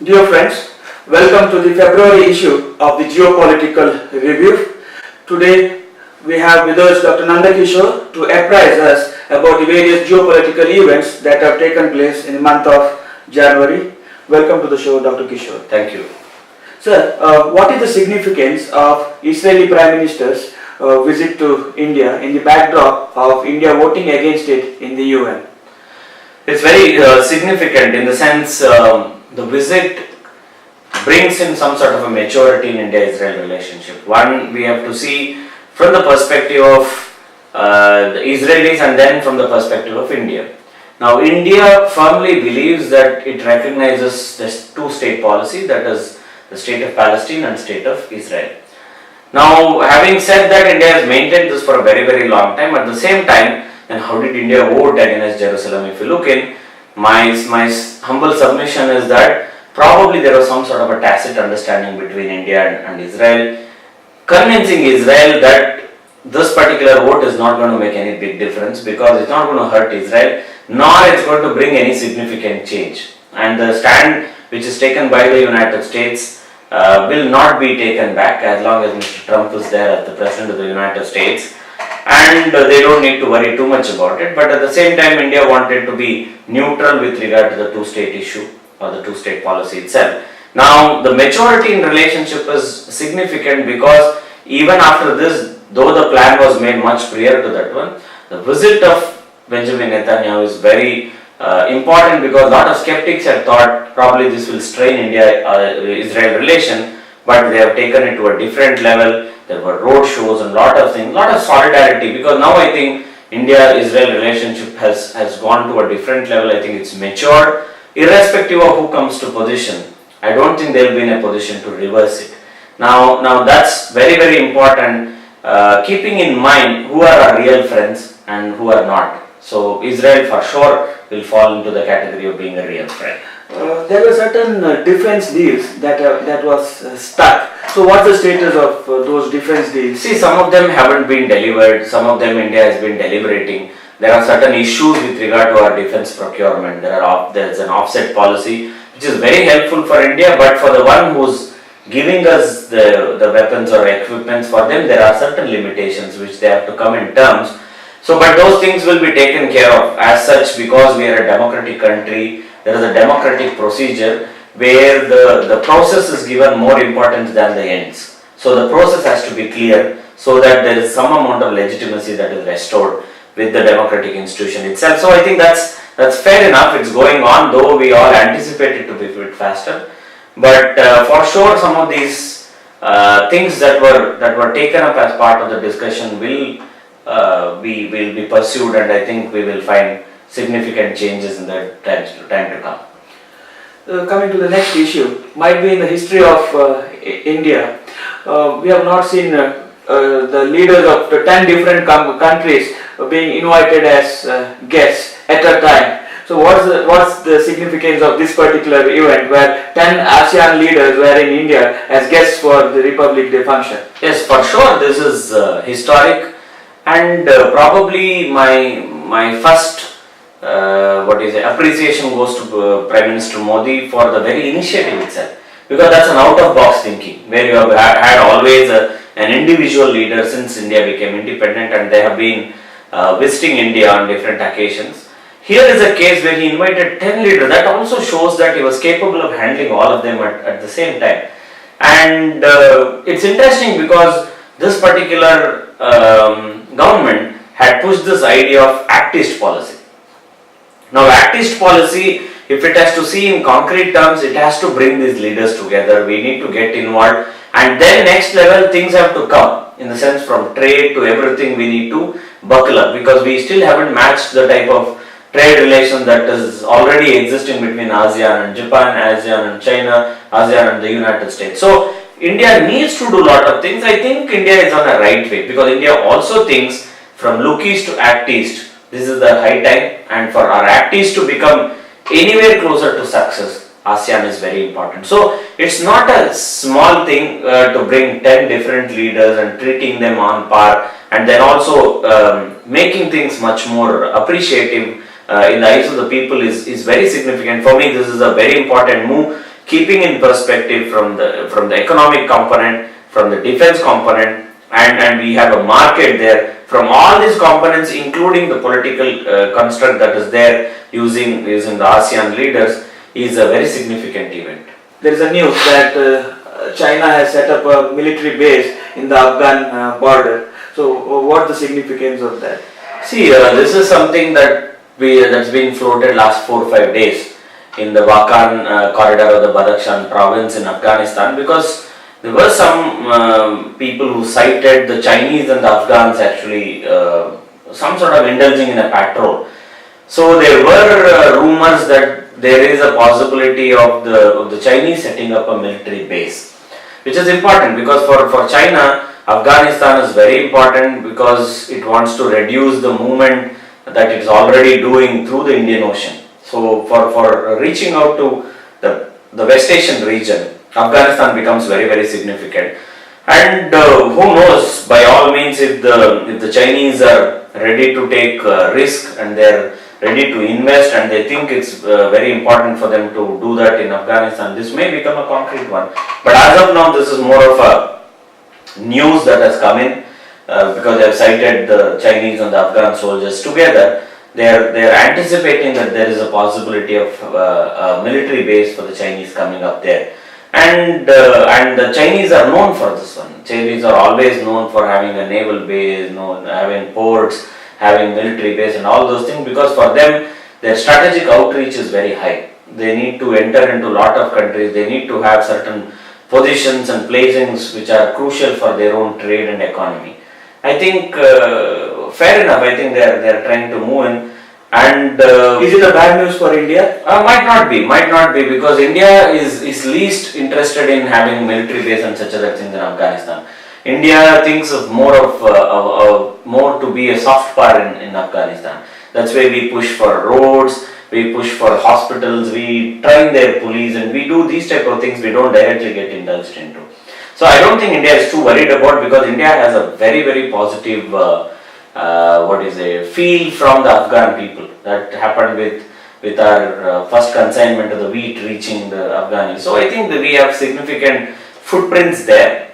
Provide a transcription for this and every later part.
Dear friends, welcome to the February issue of the Geopolitical Review. Today we have with us Dr. Nandakishor to apprise us about the various geopolitical events that have taken place in the month of January. Welcome to the show, Dr. Kishore. Thank you. Sir, what is the significance of Israeli Prime Minister's visit to India in the backdrop of India voting against it in the UN? It's very significant in the sense the visit brings in some sort of a maturity in India-Israel relationship. One, we have to see from the perspective of the Israelis and then from the perspective of India. Now, India firmly believes that it recognizes this two-state policy, that is the state of Palestine and state of Israel. Now, having said that, India has maintained this for a very, very long time. At the same time, then how did India vote against Jerusalem? If you look in, my humble submission is that probably there was some sort of a tacit understanding between India and Israel, convincing Israel that this particular vote is not going to make any big difference because it's not going to hurt Israel, nor it's going to bring any significant change. And the stand which is taken by the United States will not be taken back as long as Mr. Trump is there as the President of the United States. And they don't need to worry too much about it. But at the same time, India wanted to be neutral with regard to the two-state issue or the two-state policy itself. Now, the maturity in relationship is significant because even after this, though the plan was made much prior to that one, the visit of Benjamin Netanyahu is very important because a lot of skeptics had thought probably this will strain India-Israel relation, but they have taken it to a different level. There were road shows and lot of things, lot of solidarity, because now I think India-Israel relationship has gone to a different level. I think it's matured. Irrespective of who comes to position, I don't think they'll be in a position to reverse it. Now that's very, very important, keeping in mind who are our real friends and who are not. So Israel for sure will fall into the category of being a real friend. There were certain defense deals that was stuck. So what's the status of those defense deals? See, some of them haven't been delivered, some of them India has been deliberating. There are certain issues with regard to our defense procurement. There's an offset policy which is very helpful for India, but for the one who's giving us the weapons or equipments, for them there are certain limitations which they have to come in terms. So, but those things will be taken care of as such because we are a democratic country. There is a democratic procedure where the process is given more importance than the ends. So the process has to be clear so that there is some amount of legitimacy that is restored with the democratic institution itself. So I think that's fair enough. It's going on, though we all anticipate it to be a bit faster. But for sure, some of these things that were taken up as part of the discussion will be pursued, and I think we will find significant changes in the time to come. Coming to the next issue, might be in the history of India, we have not seen the leaders of 10 different countries being invited as guests at a time. So what's the significance of this particular event where 10 ASEAN leaders were in India as guests for the Republic Day function? Yes, for sure this is historic, and probably my first appreciation goes to Prime Minister Modi for the very initiative itself, because that's an out-of-box thinking where you have had always an individual leader since India became independent, and they have been visiting India on different occasions. Here is a case where he invited 10 leaders. That also shows that he was capable of handling all of them at the same time. And it's interesting because this particular government had pushed this idea of Act-East policy. Now, Act-East policy, if it has to see in concrete terms, it has to bring these leaders together. We need to get involved, and then next level things have to come. In the sense, from trade to everything, we need to buckle up because we still haven't matched the type of trade relation that is already existing between ASEAN and Japan, ASEAN and China, ASEAN and the United States. So India needs to do a lot of things. I think India is on a right way because India also thinks from Look East to Act East. This is the high time, and for our Act East to become anywhere closer to success, ASEAN is very important. So it's not a small thing to bring 10 different leaders and treating them on par, and then also making things much more appreciative in the eyes of the people is very significant. For me, this is a very important move, keeping in perspective from the economic component, from the defense component, and we have a market there. From all these components, including the political construct that is there using the ASEAN leaders, is a very significant event. There is a news that China has set up a military base in the Afghan border. So, what's the significance of that? See, this is something that's been floated last 4 or 5 days in the Wakhan corridor of the Badakhshan province in Afghanistan, because there were some people who cited the Chinese and the Afghans actually some sort of indulging in a patrol. So there were rumors that there is a possibility of the Chinese setting up a military base, which is important because for China, Afghanistan is very important because it wants to reduce the movement that it's already doing through the Indian Ocean. So for reaching out to the West Asian region, Afghanistan becomes very, very significant. And who knows, by all means, if the Chinese are ready to take risk and they're ready to invest and they think it's very important for them to do that in Afghanistan, this may become a concrete one. But as of now, this is more of a news that has come in because they have cited the Chinese and the Afghan soldiers together. They are anticipating that there is a possibility of a military base for the Chinese coming up there. And the Chinese are known for this one. Chinese are always known for having a naval base, having ports, having military base and all those things, because for them their strategic outreach is very high. They need to enter into a lot of countries. They need to have certain positions and placings which are crucial for their own trade and economy. I think fair enough. I think they are trying to move in. And is it a bad news for India? Might not be because India is least interested in having military base and such other things in Afghanistan. India thinks of more to be a soft power in Afghanistan. That's why we push for roads, we push for hospitals, we train their police, and we do these type of things we don't directly get indulged into. So I don't think India is too worried about, because India has a very, very positive feel from the Afghan people. That happened with our first consignment of the wheat reaching the Afghanis. So I think that we have significant footprints there.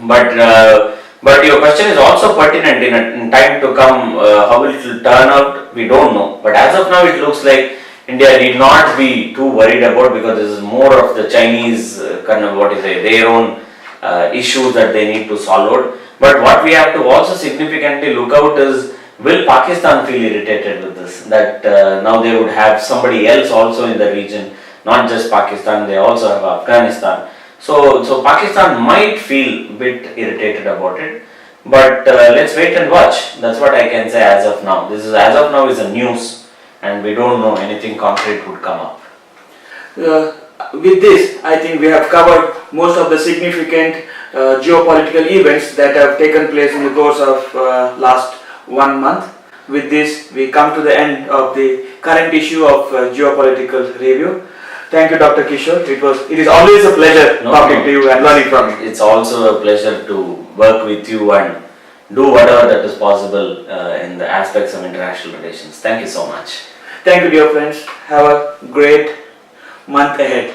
But your question is also pertinent in time to come. How it will turn out, we don't know. But as of now, it looks like India need not be too worried about, because this is more of the Chinese their own issues that they need to solve out. But what we have to also significantly look out is, will Pakistan feel irritated with this? That now they would have somebody else also in the region, not just Pakistan, they also have Afghanistan. So Pakistan might feel a bit irritated about it. But let's wait and watch. That's what I can say as of now. This is as of now is a news, and we don't know anything concrete would come up. With this, I think we have covered most of the significant geopolitical events that have taken place in the course of last 1 month. With this, we come to the end of the current issue of Geopolitical Review. Thank you, Dr. Kishore. It is always a pleasure talking to you and learning from you. It's also a pleasure to work with you and do whatever that is possible in the aspects of international relations. Thank you so much. Thank you, dear friends. Have a great month ahead.